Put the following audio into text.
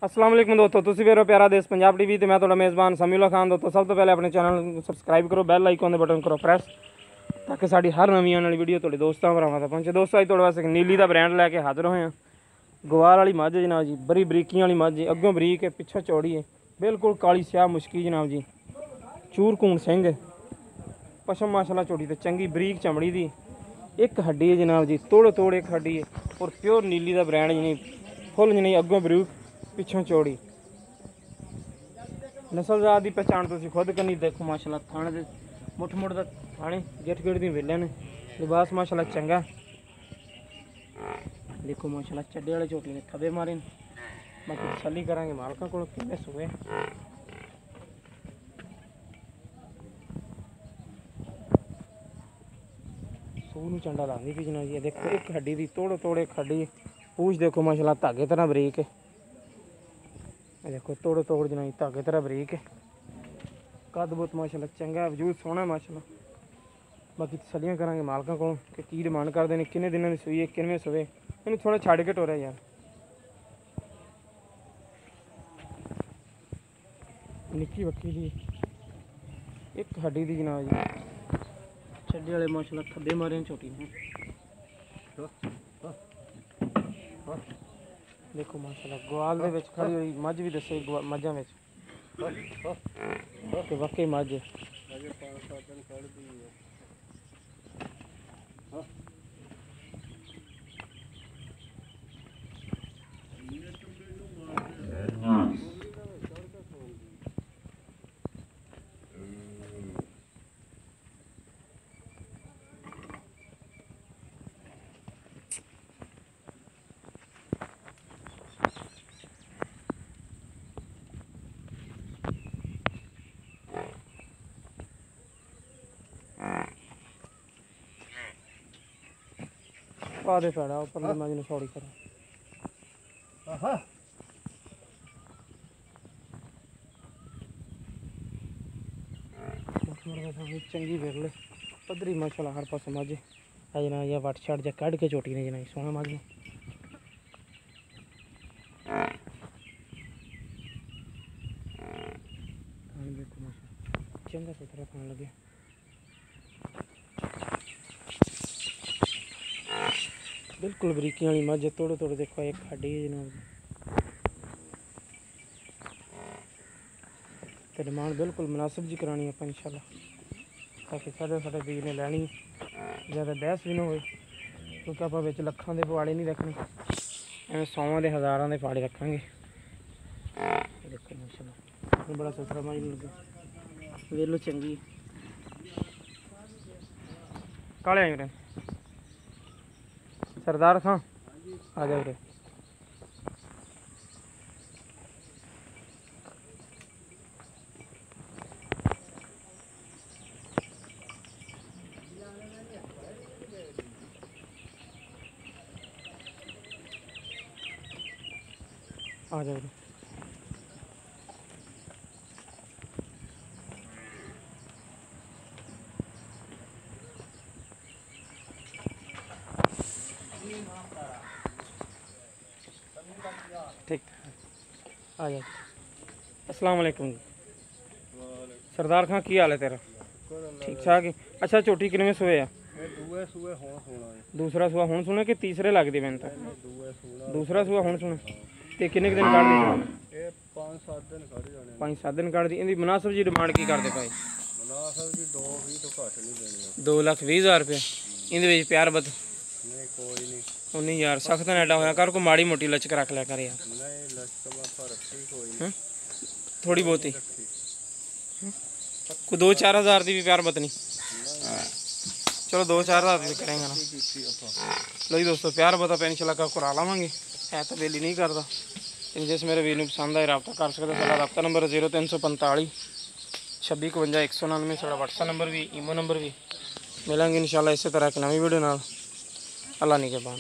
अस्सलाम वालेकुम दोस्तों, तुसी मेरा प्यारा देश पंजाब टीवी ते मैं तुहाडा मेज़बान समीउल्लाह खान। दोस्तों सब तो पहले अपने चैनल नूं सबसक्राइब करो, बैल आइकन दे बटन करो प्रेस ताकि साडी हर नवीं आने वाली वीडियो तुहाडे दोस्तां भरावां तक पहुंचे। दोस्तों अज तुहाडे वास्ते एक नीली दा ब्रांड लैके हाज़र होए हैं। गवार वाली मझ जनाब जी, बड़ी बरीकियां वाली मझ जी, अग्गों बरीक है पिछों चौड़ी है, बिल्कुल काली स्याह मुश्की जनाब जी, चूर कून सिंह पशम माशाल्लाह चोटी ते चंगी बरीक चमड़ी दी, एक हड्डी है जनाब जी, तोड़ एक हड्डी है और प्योर नीली दा ब्रांड जनी फुल जनी अग्गों बरीक पिछों चौड़ी नस्ल जात की पहचान तुम खुद करनी। देखो माशाल्लाह थाने दे मुठ दा थाने गिट गिट दी वेले ने, लिबास माशाल्लाह चंगा। देखो माशाल्लाह चड्डे वाले झोटी ने थबे मारे। बाकी तसल्ली करांगे मालकां कोलों किन्ने सूए। सूह नूं चंडा लांदी पई जनाब जी। देखो एक हड्डी दी तोड़ एक हड्डी, पूछ देखो माशाल्लाह धागे तरह बरीक है। देखो तोड़ जनाब धागे तरह बरीक है, कद बुत माशाल्लाह चंगा, वजूद सोहना माशाल्लाह। बाकी तसल्लियां करांगे मालकां कोलों कि की डिमांड करते हैं, किन्ने दिनों की सूई है, किनवें सूए। इन्हूं थोड़ा छड़ के टोरिया यार, निक्की बक्की दी एक हड्डी दी जनाब जी, छड्डे वाले माशाल्लाह थब्बे मारे छोटी ने। देखो माशाल्लाह ग्वाल दे विच खड़ी हुई मझ भी दसे मझां विच ते वाकई मझ पा दे पैड़ा उपर मझ नूं सौड़ी करो। चंगी विरले पद्धरी माशाल्लाह हर पास मझ है जना, या वट छड़ जा कढ़ के चोटी ने जना सोहना मझ ने। देखो माशाल्लाह चंगा सुथरा खान लगे। बिल्कुल बरीकियां वाली मझ तोड़ देखो एक हड्डी है जनाब जी। तो डिमांड बिल्कुल मुनासिब जी करानी आप इंशाल्लाह, ताकि साढ़े वीर ने लैनी ज़्यादा बहस भी ना हो, क्योंकि आप बिच लखां दे पवाड़े नहीं रखने, एवं 100 दे 1000 दे पवाड़े रखेंगे। देखो माशाल्लाह बड़ा सुथरा मझ लगे, वेलो चंगी काले आए सरदार खां आ जाओ रे। आ जाओ रे। ठीक आ जाओ। अस्सलाम वालेकुम जी। सरदार खां की हाल है तेरा? ठीक ठाक है। अच्छा झोटी किनवें सूए आ? दूसरा सूआ हुण सुने कि तीसरे लगदे मैनूं तां? दूसरा सूआ हुण सुने ते किन्ने दिन कढ़ दी सुने? 5-7 दिन कढ़ दी। इहदी मुनासिब जी डिमांड की करदे पाए? 2,20,000 रुपया। इहदे विच प्यार बद नहीं यार, सख्त ना एडा होया कर, कोई माड़ी मोटी लचक रख लिया कर यार। थोड़ी बहुती कोई 2-4 हज़ार की भी प्यार बतनी। चलो 2-4 हज़ार भी करेंगे ना। लो जी दोस्तों प्यार बता पे इंशाल्लाह का करा लावांगे, है तो बेली नहीं करता। जिस मेरे वीर नूं पसंद आए रब्ता कर सकते। साडा रब्ता नंबर 0345 26 51 199। साडा व्हाट्सएप नंबर भी, ईमो नंबर भी। मिलेंगे इंशाल्लाह इस तरह एक नवी वीडियो नाल। अल्लाह निगहबान।